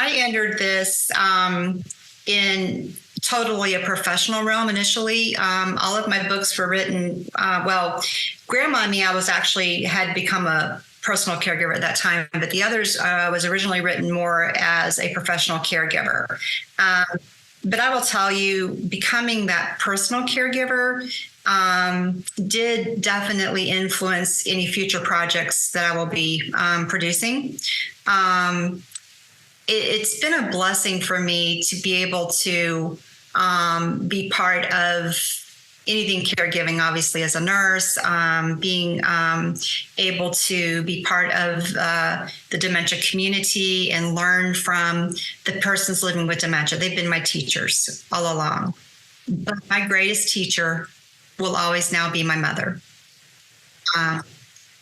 I entered this in totally a professional realm initially. All of my books were written, Grandma and Me, had become a personal caregiver at that time, but the others was originally written more as a professional caregiver. But I will tell you, becoming that personal caregiver did definitely influence any future projects that I will be producing. It's been a blessing for me to be able to be part of anything caregiving, obviously, as a nurse, being able to be part of the dementia community and learn from the persons living with dementia. They've been my teachers all along. But my greatest teacher will always now be my mother.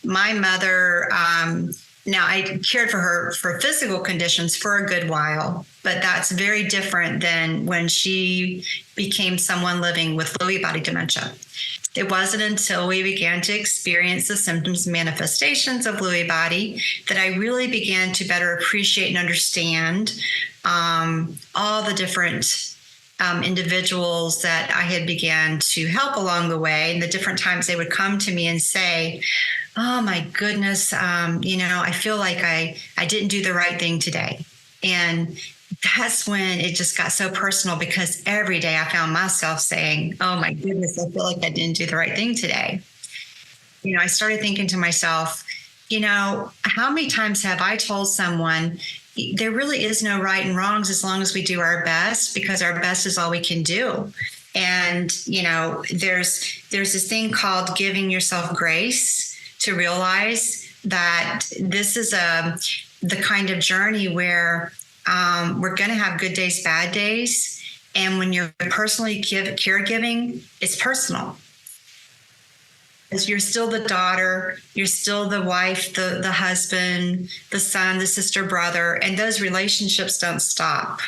My mother, now I cared for her for physical conditions for a good while, but that's very different than when she became someone living with Lewy body dementia. It wasn't until we began to experience the symptoms and manifestations of Lewy body that I really began to better appreciate and understand all the different individuals that I had began to help along the way, and the different times they would come to me and say, "Oh my goodness, I feel like I didn't do the right thing today." And that's when it just got so personal, because every day I found myself saying, "Oh my goodness, I feel like I didn't do the right thing today." I started thinking to myself, how many times have I told someone there really is no right and wrongs as long as we do our best, because our best is all we can do. And, there's this thing called giving yourself grace to realize that this is the kind of journey where we're going to have good days, bad days. And when you're personally caregiving, it's personal. Because you're still the daughter, you're still the wife, the husband, the son, the sister, brother, and those relationships don't stop.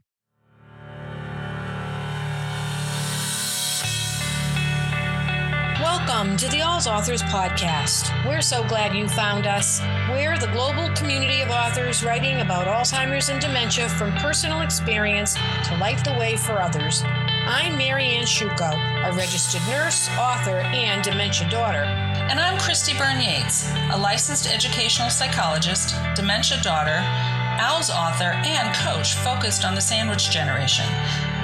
Welcome to the All's Authors Podcast. We're so glad you found us. We're the global community of authors writing about Alzheimer's and dementia from personal experience to light the way for others. I'm Mary Ann Shuko, a registered nurse, author, and dementia daughter. And I'm Christy Byrne Yates, a licensed educational psychologist, dementia daughter, Al's author, and coach focused on the sandwich generation.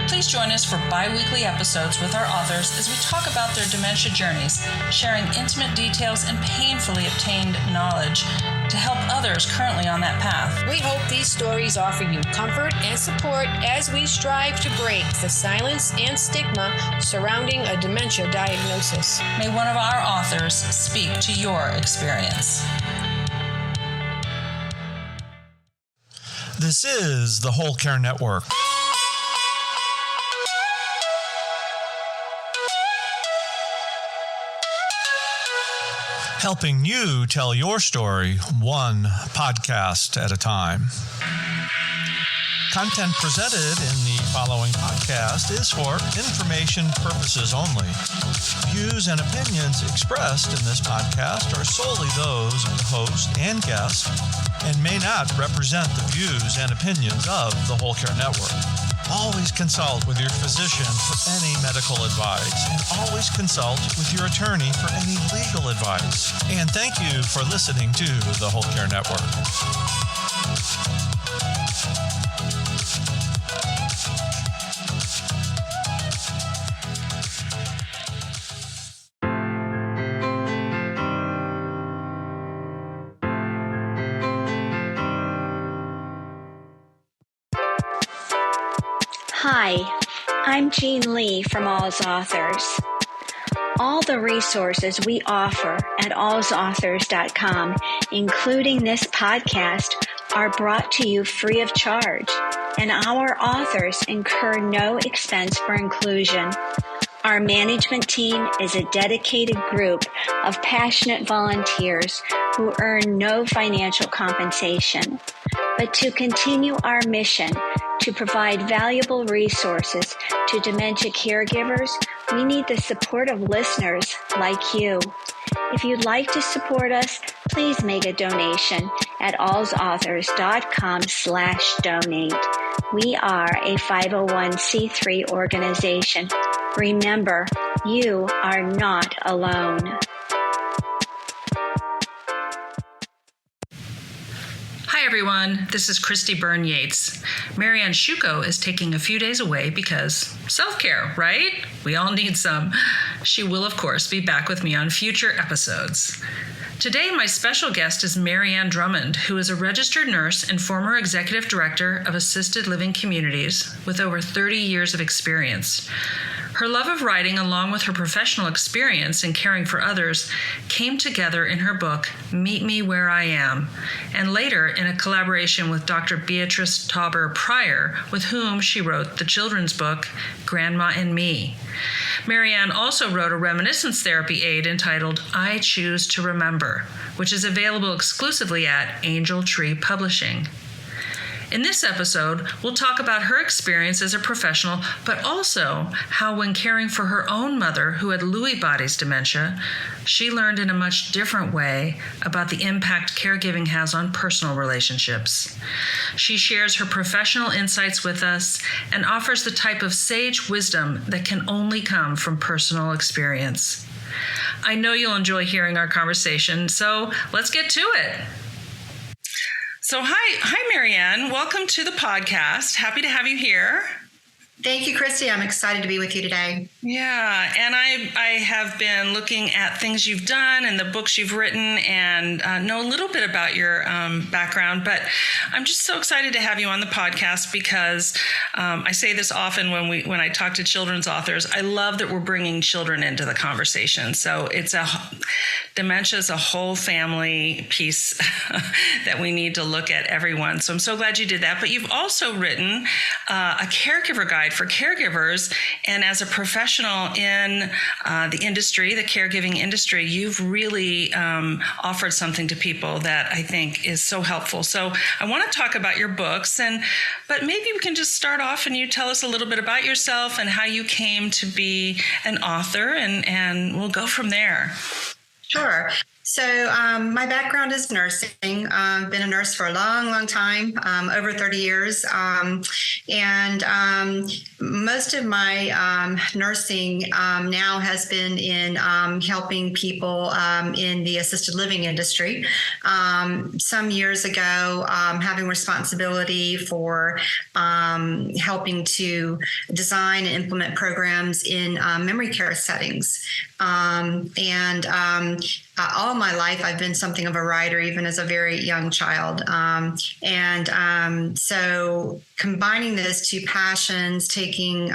Please join us for bi-weekly episodes with our authors as we talk about their dementia journeys, sharing intimate details and painfully obtained knowledge to help others currently on that path. We hope these stories offer you comfort and support as we strive to break the silence and stigma surrounding a dementia diagnosis. May one of our authors speak to your experience. This is the Whole Care Network. Helping you tell your story one podcast at a time. Content presented in the following podcast is for information purposes only. Views and opinions expressed in this podcast are solely those of the host and guest and may not represent the views and opinions of the Whole Care Network. Always consult with your physician for any medical advice, and always consult with your attorney for any legal advice. And thank you for listening to the Whole Care Network. Hi, I'm Jean Lee from All's Authors. All the resources we offer at allsauthors.com, including this podcast, are brought to you free of charge, and our authors incur no expense for inclusion. Our management team is a dedicated group of passionate volunteers who earn no financial compensation. But to continue our mission to provide valuable resources to dementia caregivers, we need the support of listeners like you. If you'd like to support us, please make a donation at allsauthors.com/donate. We are a 501c3 organization. Remember, you are not alone. Hi everyone, this is Christy Byrne Yates. Marianne Shuko is taking a few days away because self-care, right? We all need some. She will, of course, be back with me on future episodes. Today, my special guest is Ann Drummond, who is a registered nurse and former executive director of assisted living communities with over 30 years of experience. Her love of writing, along with her professional experience in caring for others, came together in her book, Meet Me Where I Am, and later in a collaboration with Dr. Beatrice Tauber Prior, with whom she wrote the children's book, Grandma and Me. Marianne also wrote a reminiscence therapy aid entitled I Choose to Remember, which is available exclusively at Angel Tree Publishing. In this episode, we'll talk about her experience as a professional, but also how when caring for her own mother who had Lewy body's dementia, she learned in a much different way about the impact caregiving has on personal relationships. She shares her professional insights with us and offers the type of sage wisdom that can only come from personal experience. I know you'll enjoy hearing our conversation, so let's get to it. So hi, Marianne. Welcome to the podcast. Happy to have you here. Thank you, Christy. I'm excited to be with you today. Yeah, and I have been looking at things you've done and the books you've written and know a little bit about your background, but I'm just so excited to have you on the podcast because I say this often when I talk to children's authors. I love that we're bringing children into the conversation. So dementia is a whole family piece that we need to look at everyone. So I'm so glad you did that. But you've also written a caregiver guide for caregivers, and as a professional in the industry, the caregiving industry, you've really offered something to people that I think is so helpful. So I want to talk about your books, but maybe we can just start off and you tell us a little bit about yourself and how you came to be an author, and we'll go from there. Sure. So my background is nursing. I've been a nurse for a long, long time, over 30 years. And most of my nursing now has been in helping people in the assisted living industry. Some years ago, having responsibility for helping to design and implement programs in memory care settings. All my life, I've been something of a writer, even as a very young child. So combining those two passions, taking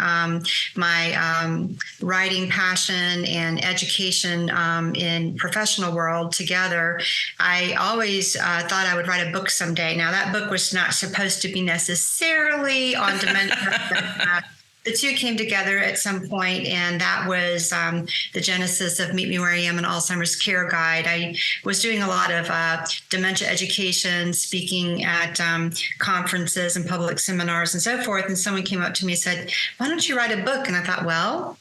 my writing passion and education in professional world together, I always thought I would write a book someday. Now, that book was not supposed to be necessarily on dementia. The two came together at some point, and that was the genesis of Meet Me Where I Am, an Alzheimer's Care Guide. I was doing a lot of dementia education, speaking at conferences and public seminars and so forth, and someone came up to me and said, why don't you write a book? And I thought, well,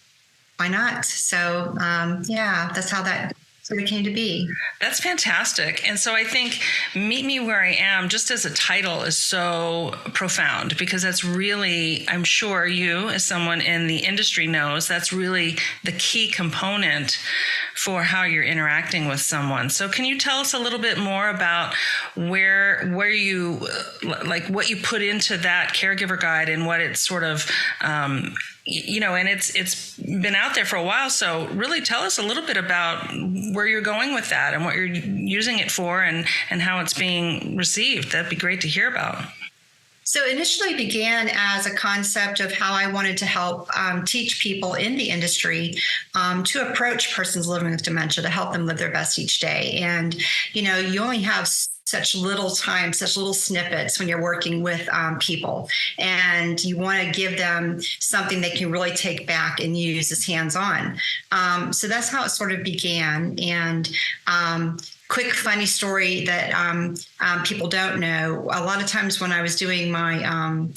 why not? So, that's how that sort of came to be. That's fantastic. And so I think Meet Me Where I Am, just as a title, is so profound because that's really, I'm sure you as someone in the industry knows, that's really the key component for how you're interacting with someone. So can you tell us a little bit more about where you, like what you put into that caregiver guide and what it's sort of, and it's been out there for a while. So really tell us a little bit about where you're going with that and what you're using it for and how it's being received. That'd be great to hear about. So initially began as a concept of how I wanted to help teach people in the industry to approach persons living with dementia to help them live their best each day. And, you only have such little time, such little snippets when you're working with people, and you want to give them something they can really take back and use as hands-on. So that's how it sort of began. And quick funny story that people don't know. A lot of times when I was doing my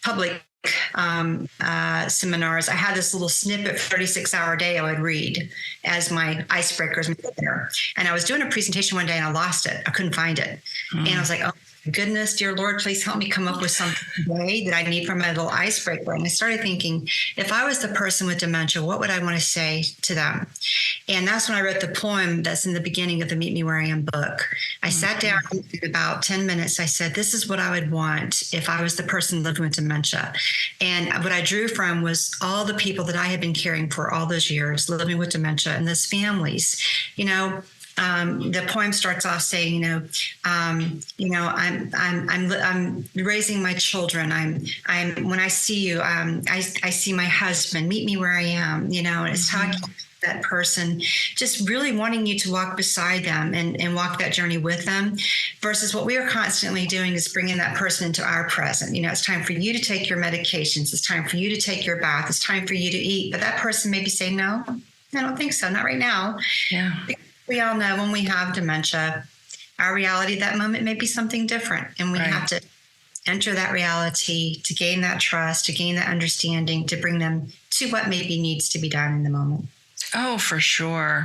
public seminars, I had this little snippet, 36-hour day I would read as my icebreakers. And I was doing a presentation one day and I lost it. I couldn't find it. And I was like, oh goodness, dear Lord, please help me come up with something today that I need for my little icebreaker. And I started thinking, if I was the person with dementia, what would I want to say to them? And that's when I wrote the poem that's in the beginning of the Meet Me Where I Am book. I sat down in about 10 minutes. I said, this is what I would want if I was the person living with dementia. And what I drew from was all the people that I had been caring for all those years, living with dementia, and those families. The poem starts off saying, I'm raising my children. When I see you, I see my husband. Meet me where I am. And it's talking about that person, just really wanting you to walk beside them and walk that journey with them, versus what we are constantly doing is bringing that person into our present. It's time for you to take your medications. It's time for you to take your bath. It's time for you to eat. But that person maybe say, no, I don't think so. Not right now. Yeah. We all know when we have dementia, our reality at that moment may be something different. And we have to enter that reality to gain that trust, to gain that understanding, to bring them to what maybe needs to be done in the moment. Oh, for sure.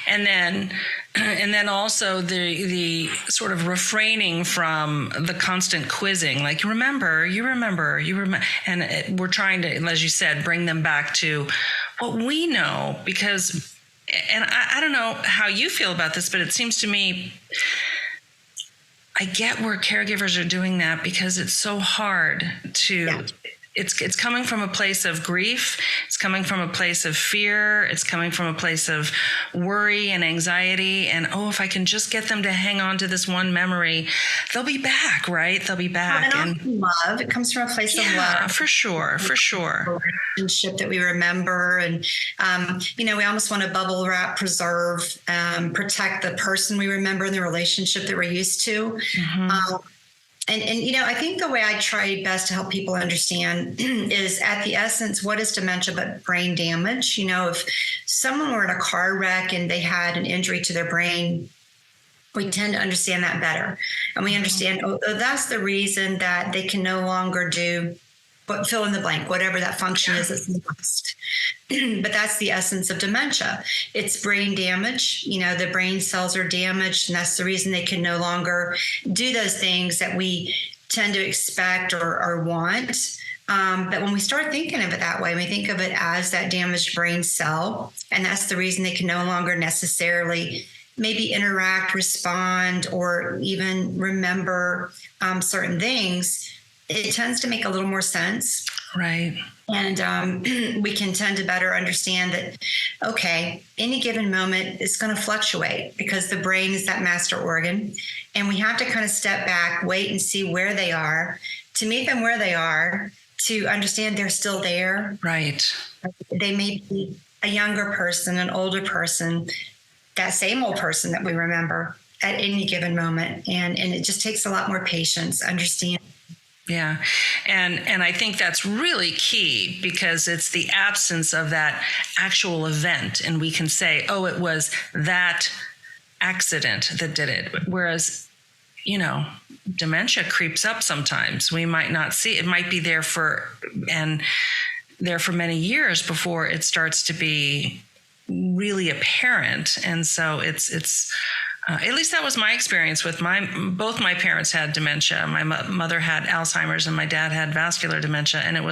And then also the sort of refraining from the constant quizzing, like, you remember, and we're trying to, as you said, bring them back to what we know, because, and I don't know how you feel about this, but it seems to me, I get where caregivers are doing that because it's so hard to, it's coming from a place of grief. It's coming from a place of fear. It's coming from a place of worry and anxiety. And, if I can just get them to hang on to this one memory, they'll be back, right? They'll be back. And love. It comes from a place of love. For sure. Relationship that we remember. And, we almost want to bubble wrap, preserve, protect the person we remember and the relationship that we're used to. Mm-hmm. And I think the way I try best to help people understand is, at the essence, what is dementia but brain damage? If someone were in a car wreck and they had an injury to their brain, we tend to understand that better. And we understand, that's the reason that they can no longer do, but fill in the blank, whatever that function is that's lost. But that's the essence of dementia. It's brain damage. The brain cells are damaged, and that's the reason they can no longer do those things that we tend to expect or want. But when we start thinking of it that way, we think of it as that damaged brain cell, and that's the reason they can no longer necessarily maybe interact, respond, or even remember certain things. It tends to make a little more sense. Right. And we can tend to better understand that, any given moment is going to fluctuate because the brain is that master organ. And we have to kind of step back, wait and see where they are, to meet them where they are, to understand they're still there. Right. They may be a younger person, an older person, that same old person that we remember at any given moment. And it just takes a lot more patience, understand. Yeah. And I think that's really key, because it's the absence of that actual event. And we can say, it was that accident that did it. Whereas, dementia creeps up sometimes. We might not see it. It might be there for many years before it starts to be really apparent. And so it's at least that was my experience with both my parents had dementia. My mother had Alzheimer's and my dad had vascular dementia. And it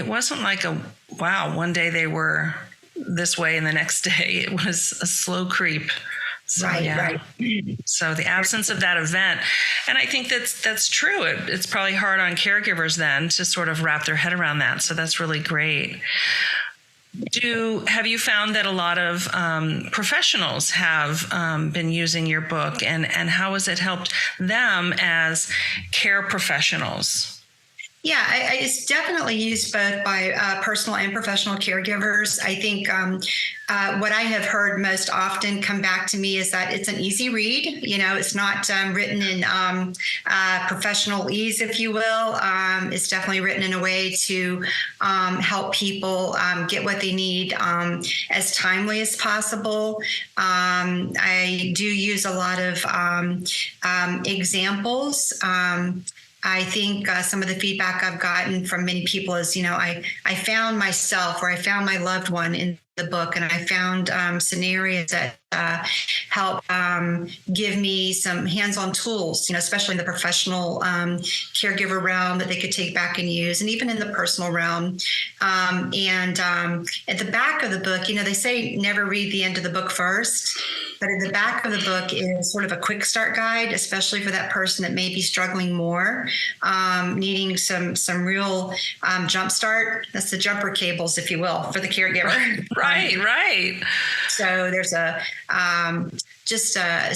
wasn't like one day they were this way and the next day it was a slow creep. So, right. So the absence of that event. And I think that's true. It's probably hard on caregivers then to sort of wrap their head around that. So that's really great. Have you found that a lot of professionals have been using your book, and how has it helped them as care professionals? Yeah, it's definitely used both by personal and professional caregivers. I think what I have heard most often come back to me is that it's an easy read. It's not written in professional ease, if you will. It's definitely written in a way to help people get what they need as timely as possible. I do use a lot of examples. I think some of the feedback I've gotten from many people is, I found myself, or I found my loved one in the book, and I found scenarios that help give me some hands-on tools, especially in the professional caregiver realm that they could take back and use, and even in the personal realm. And at the back of the book, they say never read the end of the book first, but at the back of the book is sort of a quick start guide, especially for that person that may be struggling more, needing some real jump start. That's the jumper cables, if you will, for the caregiver. Right. So there's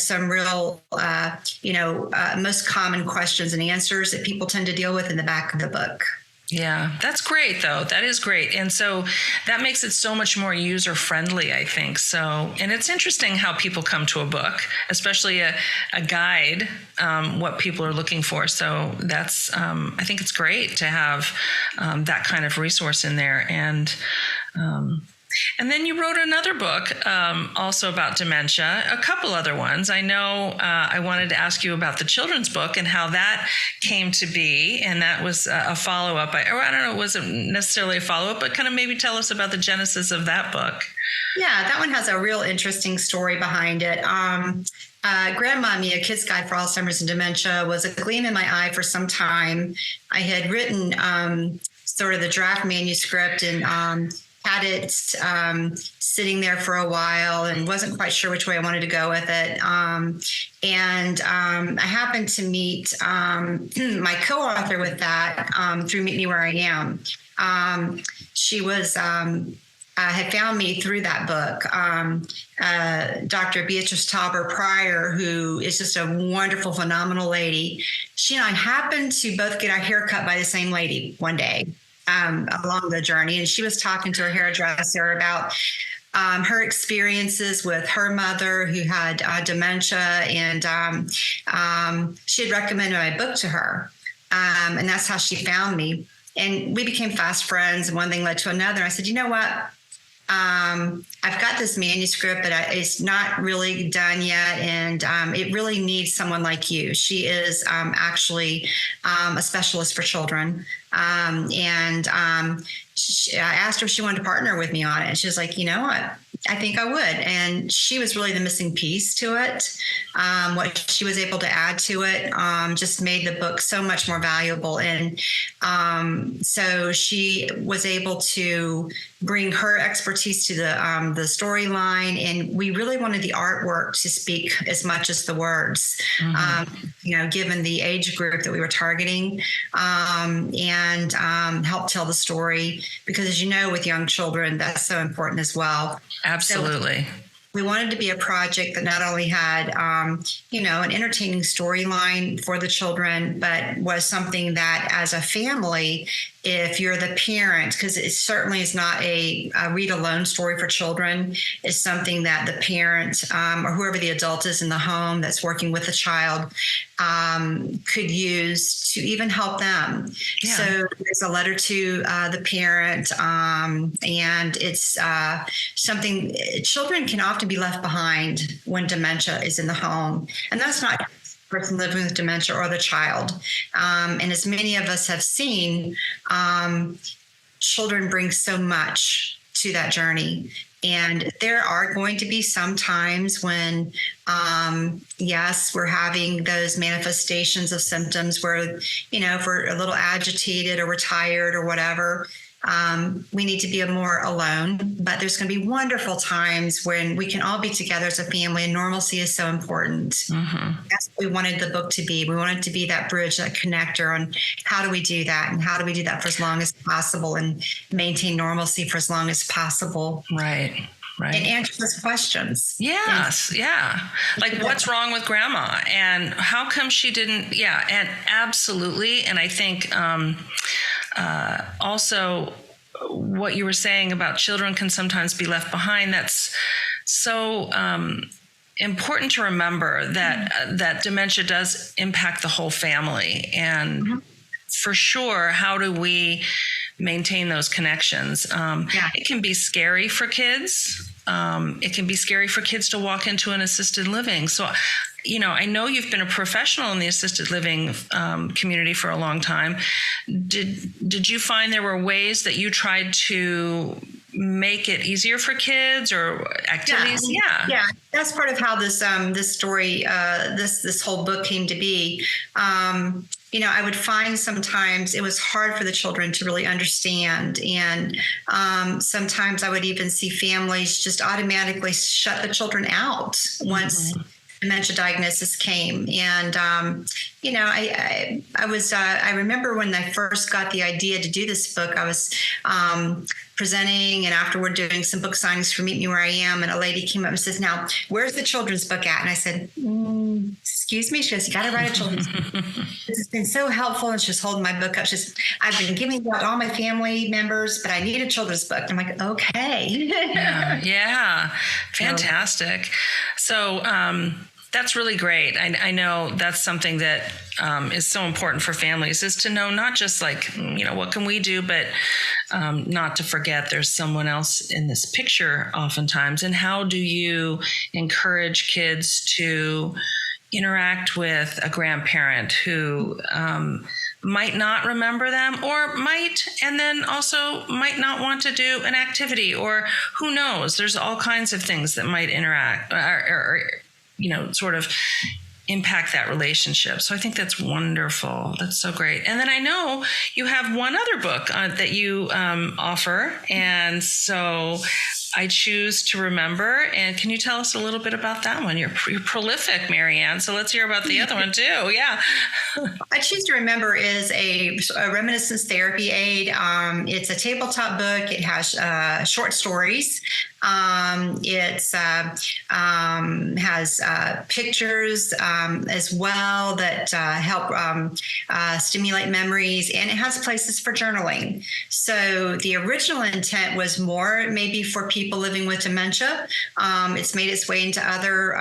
some real, most common questions and answers that people tend to deal with in the back of the book. Yeah, that's great, though. That is great. And so that makes it so much more user-friendly, I think. So, and it's interesting how people come to a book, especially a guide, what people are looking for. So that's, I think it's great to have that kind of resource in there. And then you wrote another book also about dementia, a couple other ones. I know I wanted to ask you about the children's book and how that came to be. And that was a follow-up. I don't know, it wasn't necessarily a follow-up, but kind of maybe tell us about the genesis of that book. Yeah, that one has a real interesting story behind it. Grandmommy, A Kid's Guide for Alzheimer's and Dementia, was a gleam in my eye for some time. I had written sort of the draft manuscript and had it sitting there for a while and wasn't quite sure which way I wanted to go with it. And I happened to meet my co-author with that through Meet Me Where I Am. She was had found me through that book. Dr. Beatrice Tauber Prior, who is just a wonderful, phenomenal lady. She and I happened to both get our hair cut by the same lady one day. Along the journey. And she was talking to her hairdresser about her experiences with her mother who had dementia. And she had recommended my book to her. And that's how she found me. And we became fast friends. And one thing led to another. And I said, you know what? I've got this manuscript, but it's not really done yet. And it really needs someone like you. She is actually a specialist for children. I asked her if she wanted to partner with me on it. And she was like, you know what? I think I would. And she was really the missing piece to it. What she was able to add to it just made the book so much more valuable. And so she was able to bring her expertise to the storyline. And we really wanted the artwork to speak as much as the words, given the age group that we were targeting, and help tell the story. Because as you know, with young children, that's so important as well. Absolutely. So we wanted to be a project that not only had, an entertaining storyline for the children, but was something that as a family, if you're the parent, because it certainly is not a read-alone story for children, is something that the parent or whoever the adult is in the home that's working with the child could use to even help them. Yeah. So there's a letter to the parent, and it's something children can often be left behind when dementia is in the home. And that's not person living with dementia or the child. And as many of us have seen, children bring so much to that journey. And there are going to be some times when, yes, we're having those manifestations of symptoms where, if we're a little agitated or we're tired or whatever, we need to be more alone. But there's going to be wonderful times when we can all be together as a family, and normalcy is so important. Mm-hmm. That's what we wanted the book to be. We wanted to be that bridge, that connector on how do we do that, and how do we do that for as long as possible and maintain normalcy for as long as possible. Right. Right. And answer those questions. Yes. Yeah. Like what's wrong with grandma and how come she didn't? Yeah. And absolutely. And I think, also what you were saying about children can sometimes be left behind. That's so, important to remember that dementia does impact the whole family. And for sure, how do we maintain those connections? It can be scary for kids. It can be scary for kids to walk into an assisted living. So I know you've been a professional in the assisted living community for a long time. Did you find there were ways that you tried to make it easier for kids or activities? Yeah. That's part of how this story, this whole book came to be. I would find sometimes it was hard for the children to really understand. And sometimes I would even see families just automatically shut the children out once dementia diagnosis came. And, I remember when I first got the idea to do this book, I was presenting and afterward doing some book signings for Meet Me Where I Am. And a lady came up and says, "Now, where's the children's book at?" And I said, "Excuse me?" She goes, "You got to write a children's book." This has been so helpful. And she's holding my book up. She says, "I've been giving it out to all my family members, but I need a children's book." And I'm like, okay. Yeah. Fantastic. So, that's really great. I know that's something that is so important for families, is to know not just like, what can we do, but not to forget there's someone else in this picture oftentimes. And how do you encourage kids to interact with a grandparent who might not remember them, or might, and then also might not want to do an activity, or who knows? There's all kinds of things that might interact or sort of impact that relationship. So I think that's wonderful. That's so great. And then I know you have one other book that you offer. And so I Choose to Remember. And can you tell us a little bit about that one? You're prolific, Marianne. So let's hear about the other one too. Yeah. I Choose to Remember is a reminiscence therapy aid. It's a tabletop book. It has short stories. It has pictures as well that help stimulate memories, and it has places for journaling. So the original intent was more maybe for people living with dementia. It's made its way into other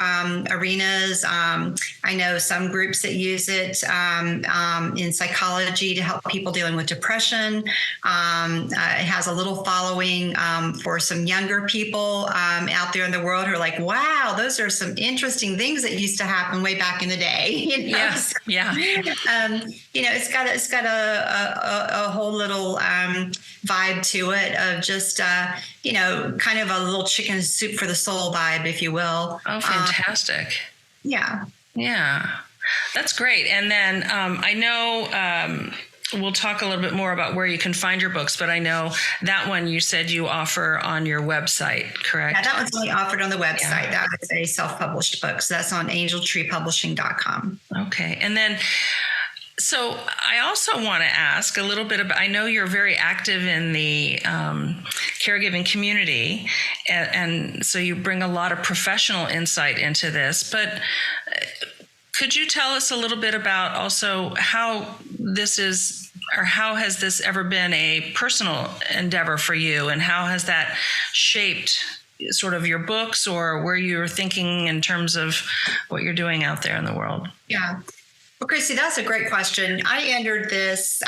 arenas. I know some groups that use it in psychology to help people dealing with depression. It has a little following for some younger people out there in the world who are like, wow, those are some interesting things that used to happen way back in the day. Yes. Yeah. It's got a whole little vibe to it of just kind of a little chicken soup for the soul vibe, if you will. Oh, fantastic. Yeah. That's great. And then I know we'll talk a little bit more about where you can find your books, but I know that one you said you offer on your website, correct? Yeah, that one's only offered on the website. Yeah. That is a self-published book. So that's on angeltreepublishing.com. Okay. And then, so I also want to ask a little bit about, I know you're very active in the caregiving community, and so you bring a lot of professional insight into this, but could you tell us a little bit about also how this is, or how has this ever been a personal endeavor for you, and how has that shaped sort of your books or where you're thinking in terms of what you're doing out there in the world? Yeah. Well, Christy, that's a great question. I entered this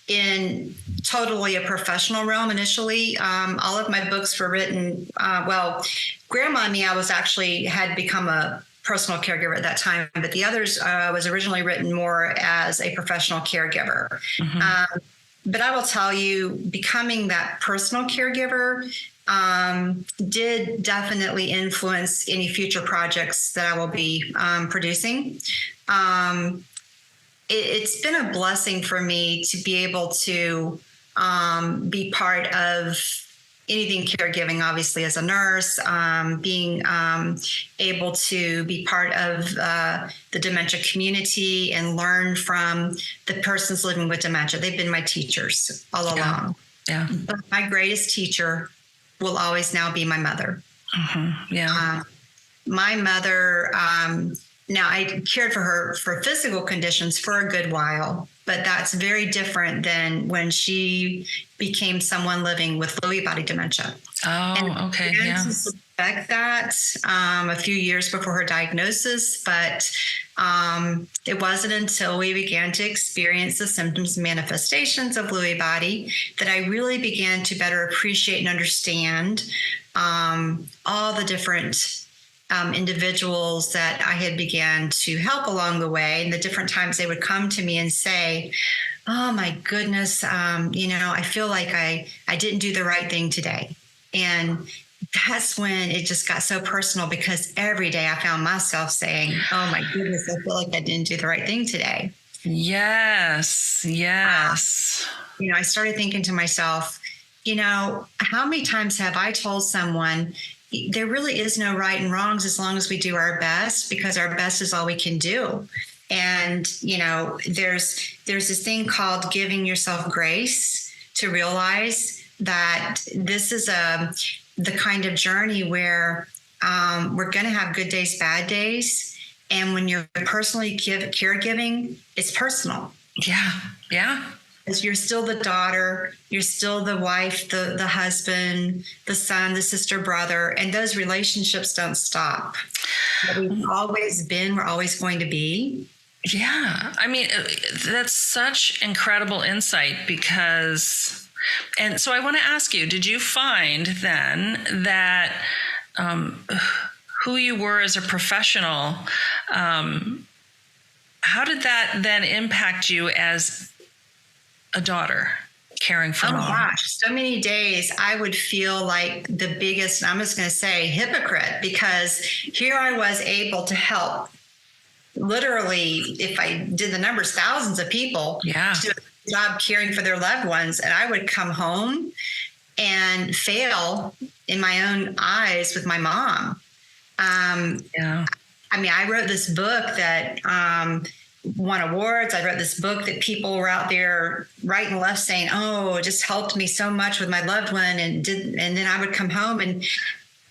in totally a professional realm initially. All of my books were written, Grandma and Me, I had become a personal caregiver at that time, but the others was originally written more as a professional caregiver. Mm-hmm. But I will tell you, becoming that personal caregiver did definitely influence any future projects that I will be producing. It's been a blessing for me to be able to be part of anything caregiving, obviously, as a nurse, being able to be part of the dementia community and learn from the persons living with dementia. They've been my teachers all along. Yeah. But my greatest teacher will always now be my mother. Mm-hmm. Yeah. My mother, now I cared for her for physical conditions for a good while, but that's very different than when she became someone living with Lewy body dementia. Oh, and okay. Yeah. To suspect that a few years before her diagnosis, but it wasn't until we began to experience the symptoms and manifestations of Lewy body that I really began to better appreciate and understand all the different individuals that I had began to help along the way, and the different times they would come to me and say, oh my goodness, I feel like I didn't do the right thing today. And that's when it just got so personal, because every day I found myself saying, oh my goodness, I feel like I didn't do the right thing today. Yes. I started thinking to myself, how many times have I told someone there really is no right and wrongs as long as we do our best, because our best is all we can do. And, there's this thing called giving yourself grace to realize that this is the kind of journey where we're going to have good days, bad days. And when you're personally caregiving, it's personal. Yeah. Because you're still the daughter, you're still the wife, the husband, the son, the sister, brother, and those relationships don't stop. We've always been, we're always going to be. Yeah. I mean, that's such incredible insight, because, and so I want to ask you, did you find then that who you were as a professional, how did that then impact you as a daughter caring for mom? Oh gosh, so many days I would feel like the biggest, I'm just going to say hypocrite, because here I was able to help literally, if I did the numbers, thousands of people to do a job caring for their loved ones. And I would come home and fail in my own eyes with my mom. I wrote this book that won awards. I wrote this book that people were out there right and left saying, oh, it just helped me so much with my loved one. And then I would come home and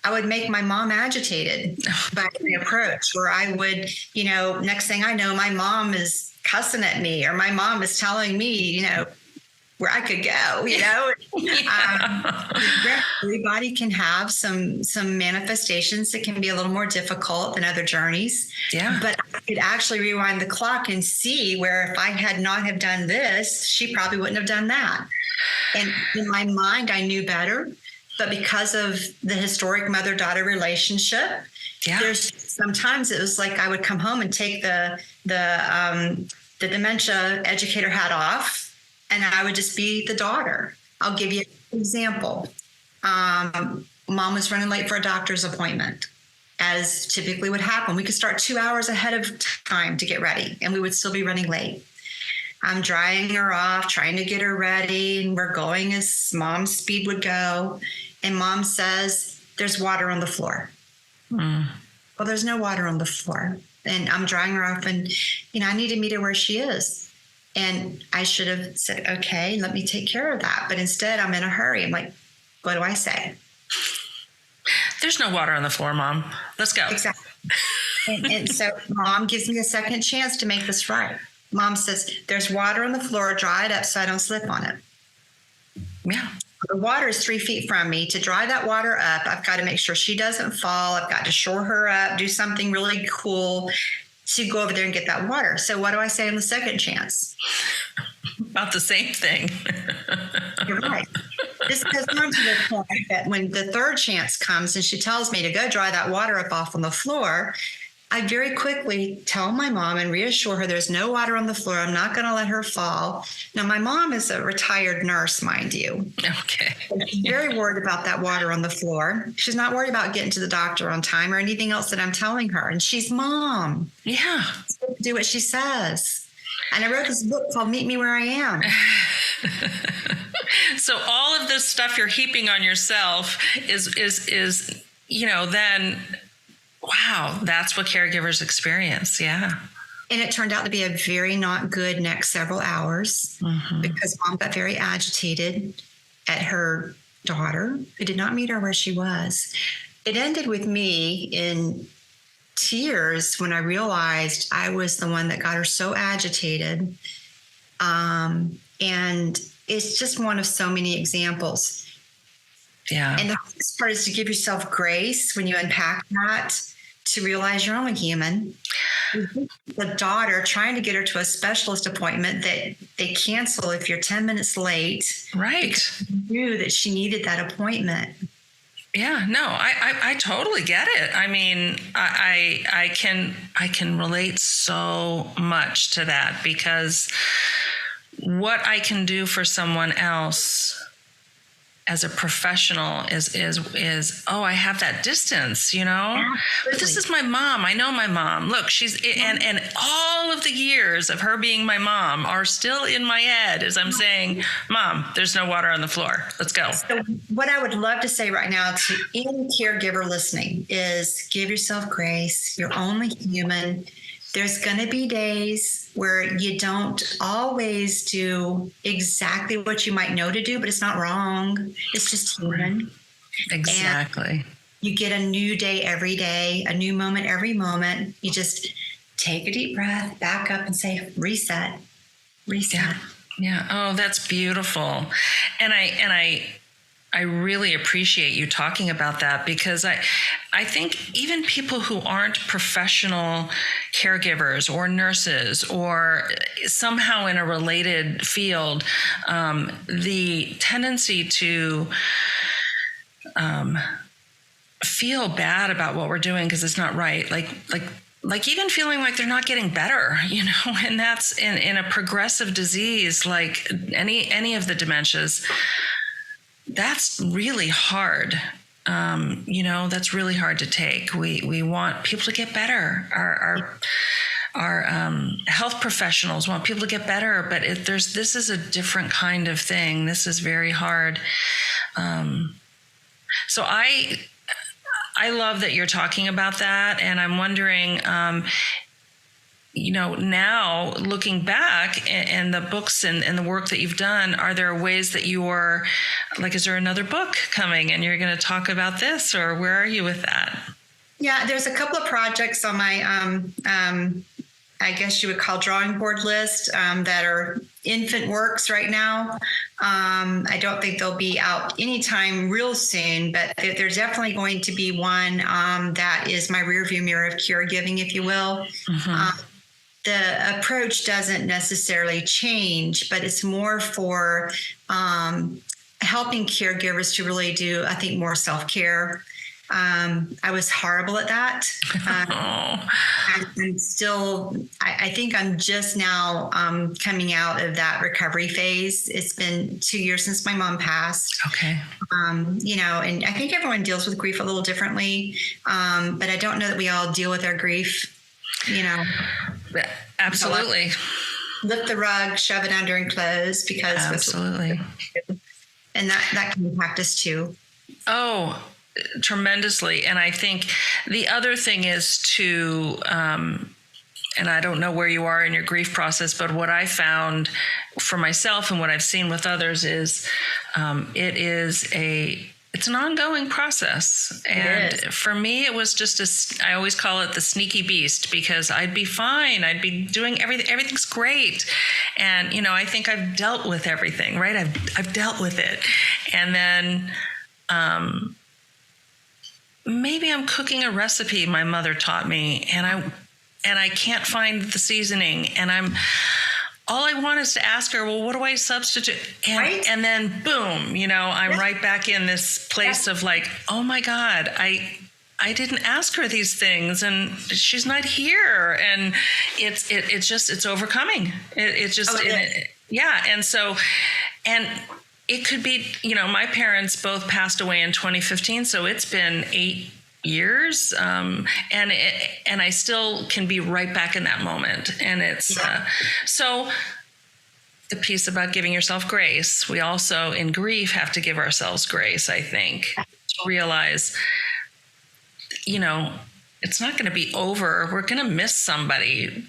I would make my mom agitated by the approach, where I would, next thing I know, my mom is cussing at me, or my mom is telling me, where I could go, Everybody can have some manifestations that can be a little more difficult than other journeys. Yeah. But I could actually rewind the clock and see where if I had not have done this, she probably wouldn't have done that. And in my mind, I knew better. But because of the historic mother-daughter relationship, there's sometimes it was like I would come home and take the dementia educator hat off, and I would just be the daughter. I'll give you an example. Mom was running late for a doctor's appointment, as typically would happen. We could start 2 hours ahead of time to get ready, and we would still be running late. I'm drying her off, trying to get her ready, and we're going as mom's speed would go. And mom says, there's water on the floor. Well, there's no water on the floor. And I'm drying her off, and, I need to meet her where she is. And I should have said, okay, let me take care of that. But instead, I'm in a hurry. I'm like, what do I say? There's no water on the floor, Mom. Let's go. Exactly. and so mom gives me a second chance to make this right. Mom says, there's water on the floor, dry it up so I don't slip on it. Yeah. The water is 3 feet from me. To dry that water up, I've got to make sure she doesn't fall. I've got to shore her up, do something really cool to go over there and get that water. So what do I say on the second chance? About the same thing. You're right. This goes on to the point that when the third chance comes and she tells me to go dry that water up off on the floor, I very quickly tell my mom and reassure her there's no water on the floor. I'm not going to let her fall. Now, my mom is a retired nurse, mind you. Okay. She's very worried about that water on the floor. She's not worried about getting to the doctor on time or anything else that I'm telling her. And she's mom. Yeah. Do what she says. And I wrote this book called Meet Me Where I Am. So all of this stuff you're heaping on yourself is then... Wow, that's what caregivers experience. Yeah. And it turned out to be a very not good next several hours because mom got very agitated at her daughter, who did not meet her where she was. It ended with me in tears when I realized I was the one that got her so agitated. And it's just one of so many examples. Yeah. And the hardest part is to give yourself grace when you unpack that, to realize you're only human. The daughter, trying to get her to a specialist appointment that they cancel if you're 10 minutes late. Right. Because you knew that she needed that appointment. Yeah, no, I totally get it. I mean, I can relate so much to that, because what I can do for someone else as a professional is I have that distance, Absolutely. But this is my mom. I know my mom. Look, she's and all of the years of her being my mom are still in my head as I'm saying, Mom, there's no water on the floor. Let's go. So what I would love to say right now to any caregiver listening is give yourself grace. You're only human. There's going to be days where you don't always do exactly what you might know to do, but it's not wrong. It's just human. Exactly. And you get a new day every day, a new moment every moment. You just take a deep breath, back up and say, reset. Yeah. Oh, that's beautiful. And I really appreciate you talking about that, because I think even people who aren't professional caregivers or nurses or somehow in a related field, the tendency to feel bad about what we're doing because it's not right, like even feeling like they're not getting better, and that's in a progressive disease like any of the dementias. That's really hard. That's really hard to take. We want people to get better. Our health professionals want people to get better, but this is a different kind of thing. This is very hard. So I love that you're talking about that, and I'm wondering, now looking back and the books and the work that you've done, are there ways that you are, like, is there another book coming and you're going to talk about this, or where are you with that? Yeah, there's a couple of projects on my, I guess you would call drawing board list that are infant works right now. I don't think they'll be out anytime real soon, but there's definitely going to be one that is my rearview mirror of caregiving, if you will. Mm-hmm. The approach doesn't necessarily change, but it's more for helping caregivers to really do, I think, more self-care. I was horrible at that. I'm still, I think I'm just now coming out of that recovery phase. It's been 2 years since my mom passed. Okay. And I think everyone deals with grief a little differently. But I don't know that we all deal with our grief, Absolutely. Lift the rug, shove it under and close, because absolutely. And that can impact us too. Oh, tremendously. And I think the other thing is to, and I don't know where you are in your grief process, but what I found for myself and what I've seen with others is it's an ongoing process. And for me, it was just I always call it the sneaky beast, because I'd be fine. I'd be doing everything's great. And, I think I've dealt with everything, right? I've dealt with it. And then, maybe I'm cooking a recipe my mother taught me, and I can't find the seasoning, and all I want is to ask her, well, what do I substitute? And then boom, I'm right back in this place of like, oh my God, I didn't ask her these things, and she's not here. And it's overcoming. And so, and it could be, my parents both passed away in 2015. So it's been 8 years. And I still can be right back in that moment. And it's, so the piece about giving yourself grace, we also in grief have to give ourselves grace, I think, to realize, it's not going to be over. We're going to miss somebody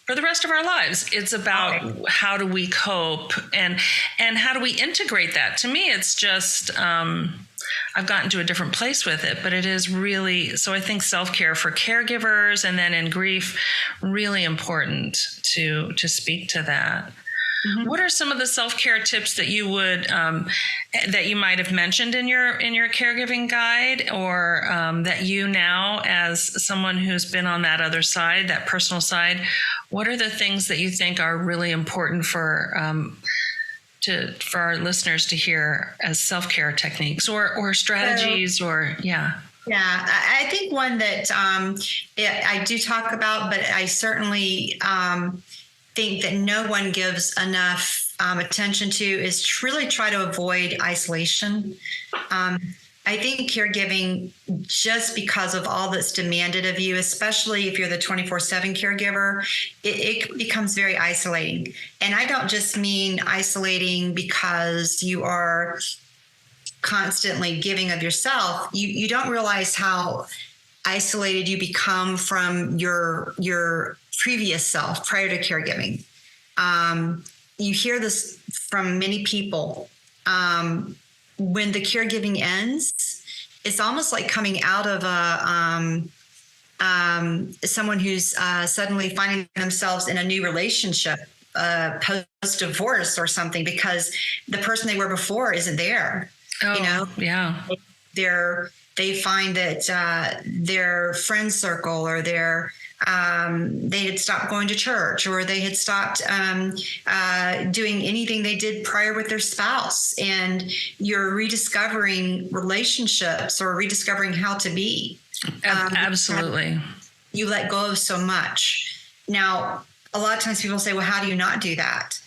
for the rest of our lives. It's about how do we cope and how do we integrate that? To me, it's just, I've gotten to a different place with it, but it is really, so I think self-care for caregivers and then in grief, really important to speak to that. Mm-hmm. What are some of the self-care tips that you would that you might have mentioned in your caregiving guide, or that you now, as someone who's been on that other side, that personal side, what are the things that you think are really important for for our listeners to hear as self-care techniques or strategies Yeah, I think one that I do talk about, but I certainly think that no one gives enough attention to is to really try to avoid isolation. I think caregiving, just because of all that's demanded of you, especially if you're the 24/7 caregiver, it becomes very isolating. And I don't just mean isolating because you are constantly giving of yourself. You don't realize how isolated you become from your previous self prior to caregiving. You hear this from many people. When the caregiving ends, it's almost like coming out of someone who's suddenly finding themselves in a new relationship post-divorce or something, because the person they were before isn't there. Yeah. They find that their friend circle or they had stopped going to church, or they had stopped doing anything they did prior with their spouse, and you're rediscovering relationships or rediscovering how to be. Absolutely. You let go of so much. Now, a lot of times people say, well, how do you not do that?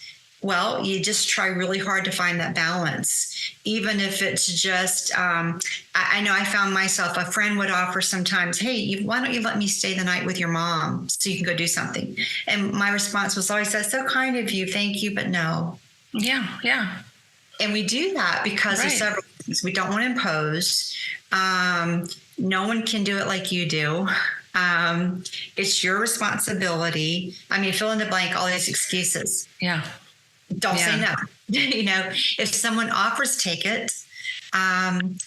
Well, you just try really hard to find that balance, even if it's just, I know I found myself, a friend would offer sometimes, hey, why don't you let me stay the night with your mom so you can go do something? And my response was always, that's so kind of you. Thank you, but no. Yeah. And we do that because of several things. We don't want to impose. No one can do it like you do. It's your responsibility. I mean, fill in the blank, all these excuses. Yeah. Don't say no. If someone offers, take it. And,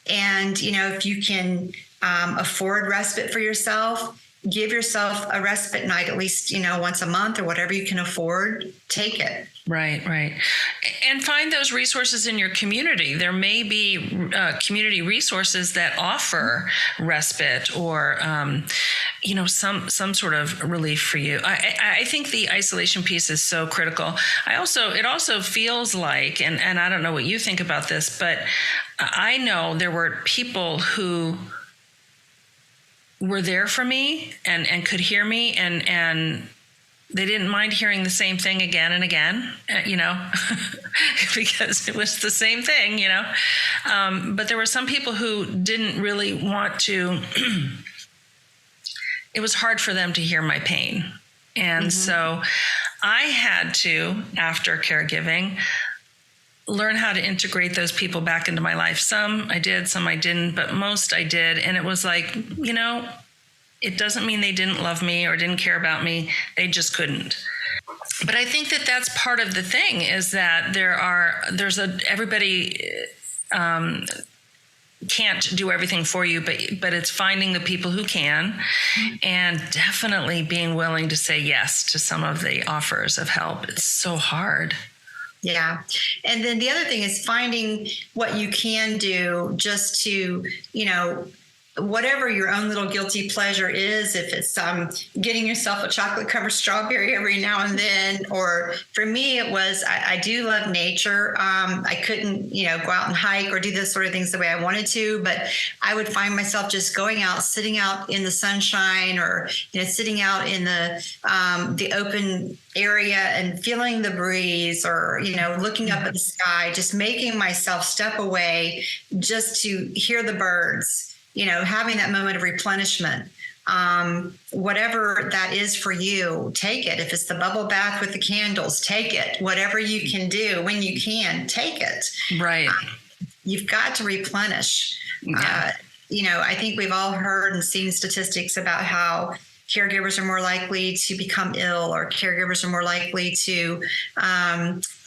if you can afford respite for yourself, give yourself a respite night, at least, once a month or whatever you can afford, take it. Right. And find those resources in your community. There may be community resources that offer respite or, some sort of relief for you. I think the isolation piece is so critical. It also feels like, and I don't know what you think about this, but I know there were people who were there for me and could hear me and they didn't mind hearing the same thing again and again, because it was the same thing, But there were some people who didn't really want to, it was hard for them to hear my pain. And so I had to, after caregiving, learn how to integrate those people back into my life. Some I did, some I didn't, but most I did. And it was like, it doesn't mean they didn't love me or didn't care about me. They just couldn't. But I think that that's part of the thing, is that everybody can't do everything for you, but it's finding the people who can, and definitely being willing to say yes to some of the offers of help. It's so hard. Yeah. And then the other thing is finding what you can do just to, whatever your own little guilty pleasure is, if it's getting yourself a chocolate covered strawberry every now and then, or for me, it was, I do love nature. I couldn't, go out and hike or do those sort of things the way I wanted to, but I would find myself just going out, sitting out in the sunshine, or, sitting out in the open area and feeling the breeze, or, looking up at the sky, just making myself step away just to hear the birds. Having that moment of replenishment, whatever that is for you, take it. If it's the bubble bath with the candles, take it. Whatever you can do when you can, take it. Right. You've got to replenish. Yeah. I think we've all heard and seen statistics about how caregivers are more likely to become ill, or caregivers are more likely to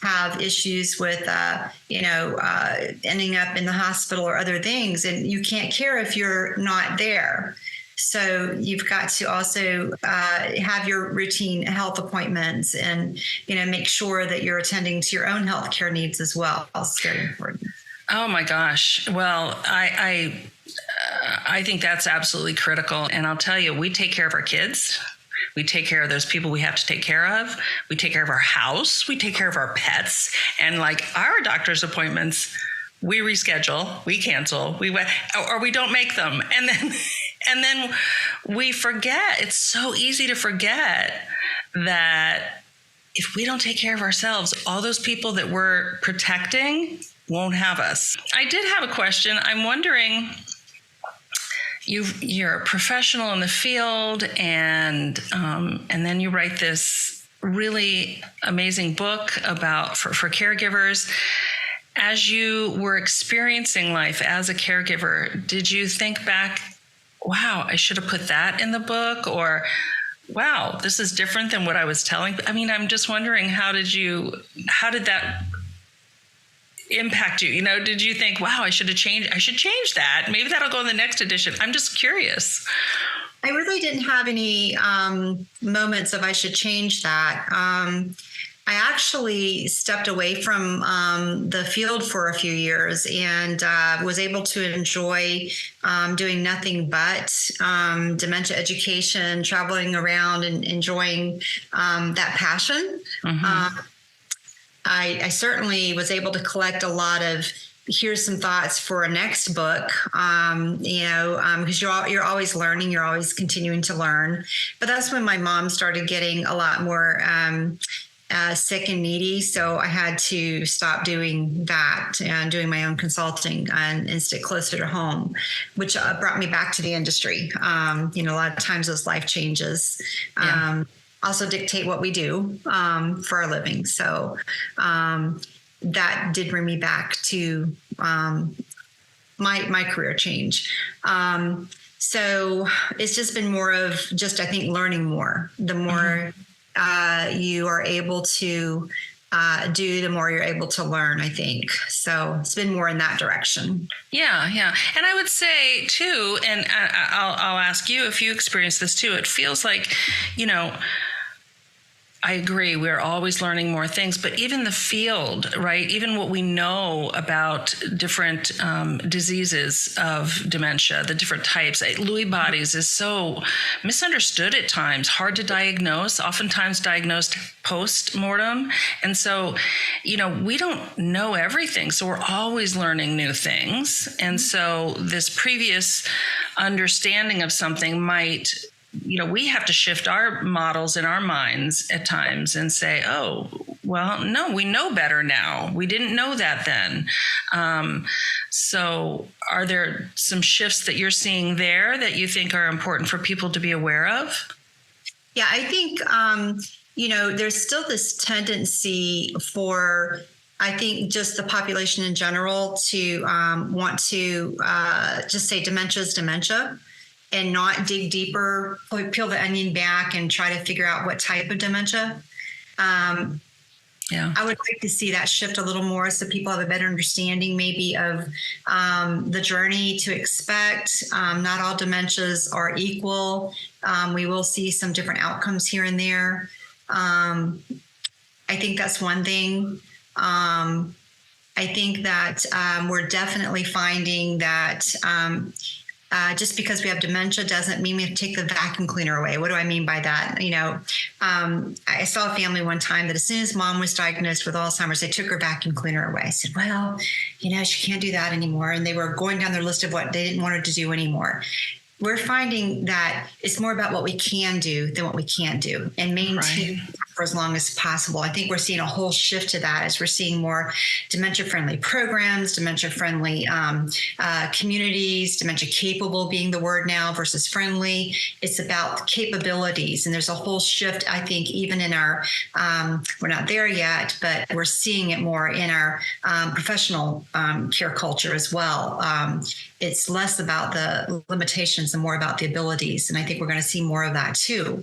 have issues with, ending up in the hospital or other things. And you can't care if you're not there. So you've got to also have your routine health appointments and, make sure that you're attending to your own health care needs as well. It's very important. Oh, my gosh. Well, I think that's absolutely critical. And I'll tell you, we take care of our kids. We take care of those people we have to take care of. We take care of our house. We take care of our pets. And like our doctor's appointments, we reschedule, we cancel, or we don't make them. And then we forget. It's so easy to forget that if we don't take care of ourselves, all those people that we're protecting won't have us. I did have a question. I'm wondering, you're a professional in the field, and then you write this really amazing book for caregivers. As you were experiencing life as a caregiver, did you think back, wow, I should have put that in the book? Or, wow, this is different than what I was telling? I mean, I'm just wondering, how did that impact you? Did you think, wow, I should change that. Maybe that'll go in the next edition. I'm just curious. I really didn't have any moments of I should change that. I actually stepped away from the field for a few years and was able to enjoy doing nothing but dementia education, traveling around and enjoying that passion. Mm-hmm. I certainly was able to collect a lot of, here's some thoughts for a next book, because you're always learning, you're always continuing to learn. But that's when my mom started getting a lot more sick and needy. So I had to stop doing that and doing my own consulting and stick closer to home, which brought me back to the industry. A lot of times those life changes also dictate what we do for our living. So that did bring me back to my career change. So it's just been more of just, I think, learning more. The more you are able to do, the more you're able to learn, I think. So it's been more in that direction. Yeah. And I would say too, and I'll ask you if you experience this too, it feels like, I agree. We're always learning more things, but even the field, right? Even what we know about different diseases of dementia, the different types. Lewy bodies is so misunderstood at times, hard to diagnose, oftentimes diagnosed post-mortem. And so, we don't know everything. So we're always learning new things. And so this previous understanding of something might, we have to shift our models in our minds at times and say, oh, well, no, we know better now. We didn't know that then. So are there some shifts that you're seeing there that you think are important for people to be aware of? Yeah, I think, there's still this tendency for, I think, just the population in general to want to just say dementia is dementia, and not dig deeper, peel the onion back and try to figure out what type of dementia. I would like to see that shift a little more so people have a better understanding maybe of the journey to expect. Not all dementias are equal. We will see some different outcomes here and there. I think that's one thing. I think that we're definitely finding that just because we have dementia doesn't mean we have to take the vacuum cleaner away. What do I mean by that? I saw a family one time that as soon as mom was diagnosed with Alzheimer's, they took her vacuum cleaner away. I said, well, she can't do that anymore. And they were going down their list of what they didn't want her to do anymore. We're finding that it's more about what we can do than what we can't do, and maintain for as long as possible. I think we're seeing a whole shift to that as we're seeing more dementia-friendly programs, dementia-friendly communities, dementia-capable being the word now versus friendly. It's about capabilities, and there's a whole shift, I think, even in our, we're not there yet, but we're seeing it more in our professional care culture as well. It's less about the limitations and more about the abilities. And I think we're going to see more of that too.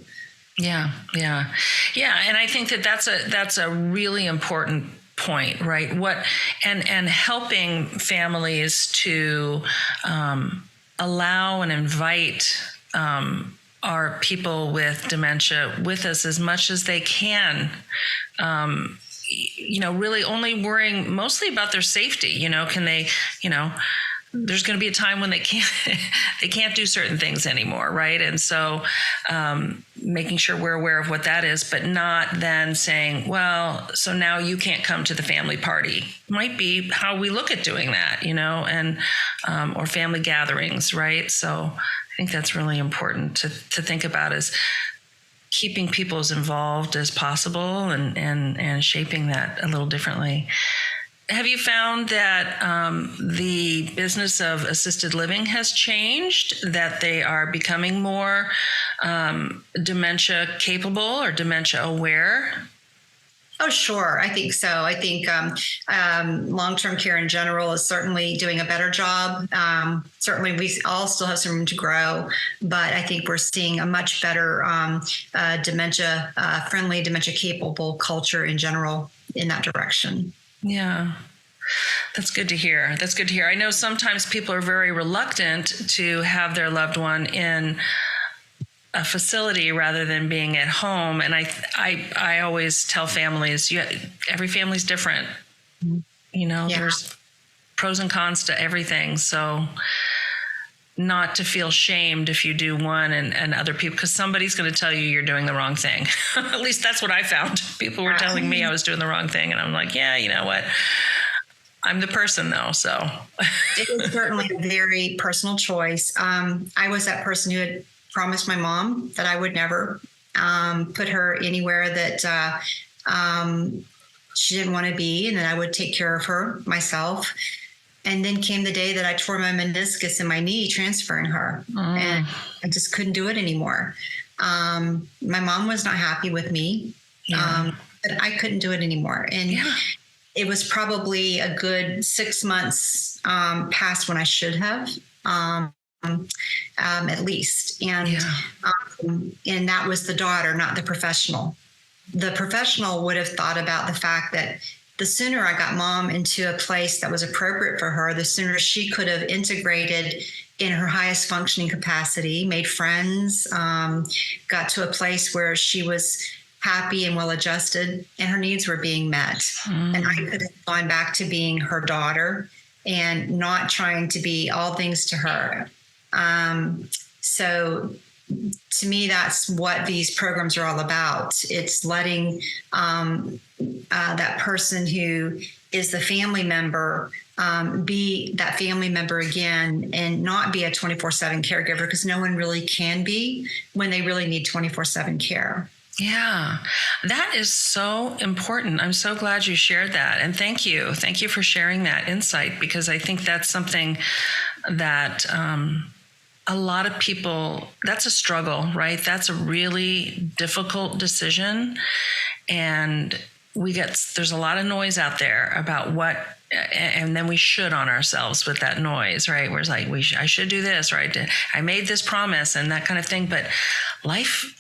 Yeah. And I think that's a really important point, right? And helping families to allow and invite our people with dementia with us as much as they can. Really only worrying mostly about their safety. Can they, there's going to be a time when they can't do certain things anymore, right? And so making sure we're aware of what that is, but not then saying, well, so now you can't come to the family party. Might be how we look at doing that, and or family gatherings, right? So I think that's really important to think about, is keeping people as involved as possible and shaping that a little differently. Have you found that the business of assisted living has changed, that they are becoming more dementia capable or dementia aware? Oh, sure. I think so. I think long-term care in general is certainly doing a better job. Certainly, we all still have some room to grow, but I think we're seeing a much better dementia-friendly, dementia-capable culture in general in that direction. Yeah. That's good to hear. I know sometimes people are very reluctant to have their loved one in a facility rather than being at home. And I always tell families, every family's different. There's pros and cons to everything. So not to feel shamed if you do one and other people, because somebody's going to tell you you're doing the wrong thing. At least that's what I found. People were telling me I was doing the wrong thing. And I'm like, yeah, you know what? I'm the person though, so. It was certainly a very personal choice. I was that person who had promised my mom that I would never put her anywhere that she didn't want to be, and that I would take care of her myself. And then came the day that I tore my meniscus in my knee transferring her, and I just couldn't do it anymore. My mom was not happy with me, but I couldn't do it anymore. And it was probably a good 6 months past when I should have, at least. And that was the daughter, not the professional. The professional would have thought about the fact that the sooner I got mom into a place that was appropriate for her, the sooner she could have integrated in her highest functioning capacity, made friends, got to a place where she was happy and well-adjusted and her needs were being met. And I could have gone back to being her daughter and not trying to be all things to her. So to me, that's what these programs are all about. It's letting that person who is the family member be that family member again, and not be a 24/7 caregiver, because no one really can be when they really need 24/7 care. Yeah, that is so important. I'm so glad you shared that. And thank you. Thank you for sharing that insight, because I think that's something that a lot of people, that's a struggle, right? That's a really difficult decision. And there's a lot of noise out there about what, and then we should on ourselves with that noise, right? Where it's like, I should do this, right? I made this promise and that kind of thing. But life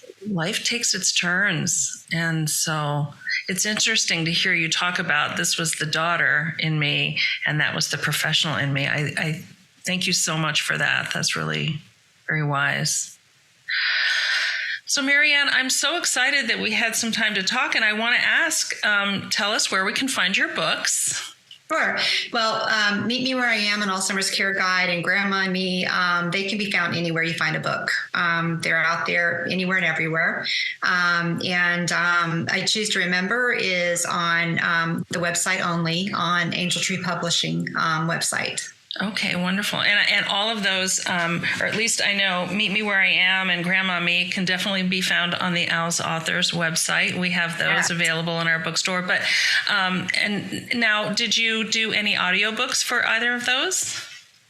takes its turns. And so it's interesting to hear you talk about, this was the daughter in me and that was the professional in me. I thank you so much for that. That's really very wise. So Marianne, I'm so excited that we had some time to talk, and I want to ask, tell us where we can find your books. Sure. Well, Meet Me Where I Am, an Alzheimer's Care Guide, and Grandma and Me, they can be found anywhere you find a book. They're out there anywhere and everywhere. And I Choose to Remember is on the website only, on Angel Tree Publishing website. Okay, wonderful. And all of those, or at least I know Meet Me Where I Am and Grandma Me can definitely be found on the Al's Authors website. We have those available in our bookstore. But and now, did you do any audiobooks for either of those?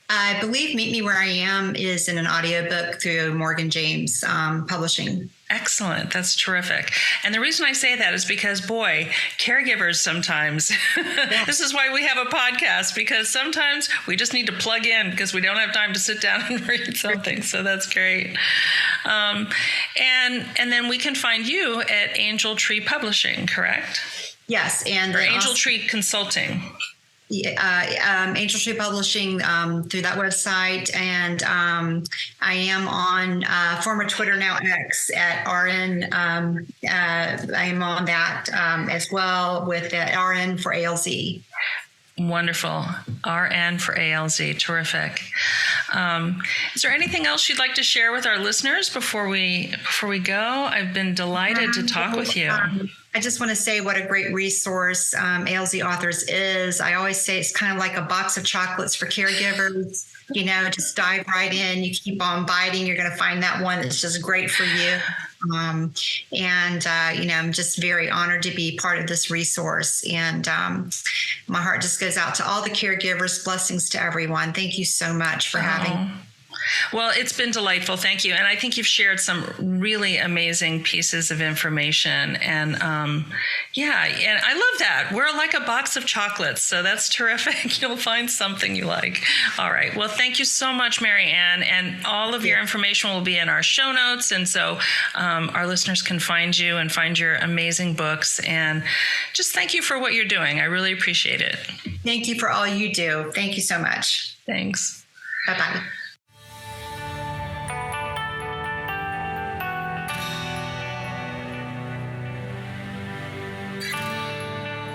I believe Meet Me Where I Am is in an audiobook through Morgan James Publishing. Excellent. That's terrific. And the reason I say that is because, boy, caregivers sometimes, this is why we have a podcast, because sometimes we just need to plug in because we don't have time to sit down and read something. So that's great. And then we can find you at Angel Tree Publishing, correct? Yes. And or Angel Tree Consulting. Angel Tree Publishing through that website, and I am on former Twitter, now X, at RN. I am on that as well with RN for ALZ. Wonderful. RN for ALZ. Terrific. Is there anything else you'd like to share with our listeners before we go? I've been delighted to talk with you. I just want to say what a great resource ALZ Authors is. I always say it's kind of like a box of chocolates for caregivers. Just dive right in. You keep on biting. You're going to find that one that's just great for you. I'm just very honored to be part of this resource. And my heart just goes out to all the caregivers. Blessings to everyone. Thank you so much for having me. Well, it's been delightful. Thank you. And I think you've shared some really amazing pieces of information. And and I love that. We're like a box of chocolates. So that's terrific. You'll find something you like. All right. Well, thank you so much, Mary Ann. And all of your information will be in our show notes. And so our listeners can find you and find your amazing books. And just thank you for what you're doing. I really appreciate it. Thank you for all you do. Thank you so much. Thanks. Bye-bye.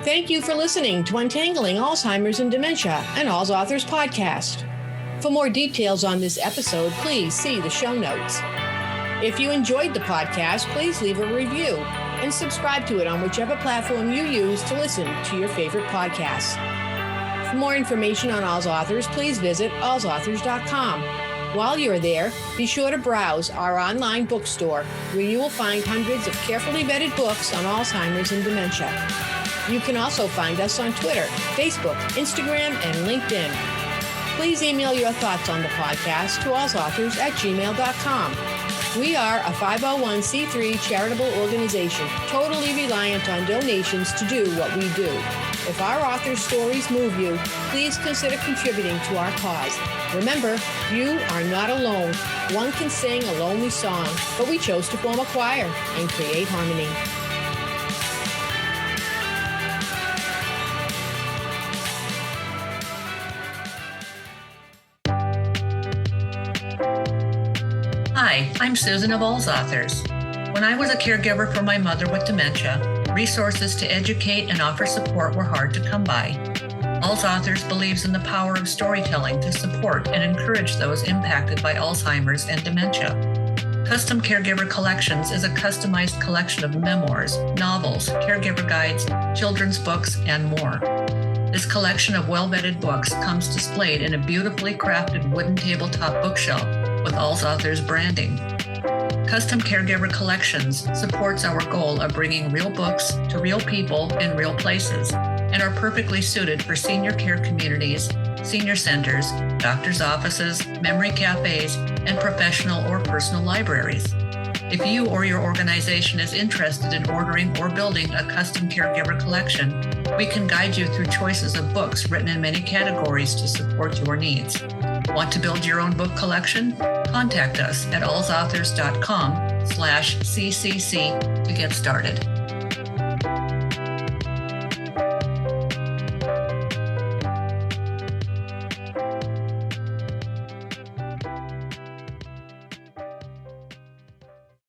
Thank you for listening to Untangling Alzheimer's and Dementia, an Alz Authors podcast. For more details on this episode, please see the show notes. If you enjoyed the podcast, please leave a review and subscribe to it on whichever platform you use to listen to your favorite podcasts. For more information on Alz Authors, please visit alzauthors.com. While you're there, be sure to browse our online bookstore, where you will find hundreds of carefully vetted books on Alzheimer's and dementia. You can also find us on Twitter, Facebook, Instagram, and LinkedIn. Please email your thoughts on the podcast to alzauthors@gmail.com. We are a 501c3 charitable organization, totally reliant on donations to do what we do. If our authors' stories move you, please consider contributing to our cause. Remember, you are not alone. One can sing a lonely song, but we chose to form a choir and create harmony. Hi, I'm Susan of Alz Authors. When I was a caregiver for my mother with dementia, resources to educate and offer support were hard to come by. Alz Authors believes in the power of storytelling to support and encourage those impacted by Alzheimer's and dementia. Custom Caregiver Collections is a customized collection of memoirs, novels, caregiver guides, children's books, and more. This collection of well-vetted books comes displayed in a beautifully crafted wooden tabletop bookshelf with Alz Authors branding. Custom Caregiver Collections supports our goal of bringing real books to real people in real places and are perfectly suited for senior care communities, senior centers, doctors' offices, memory cafes, and professional or personal libraries. If you or your organization is interested in ordering or building a custom caregiver collection, we can guide you through choices of books written in many categories to support your needs. Want to build your own book collection? Contact us at alzauthors.com/ccc to get started.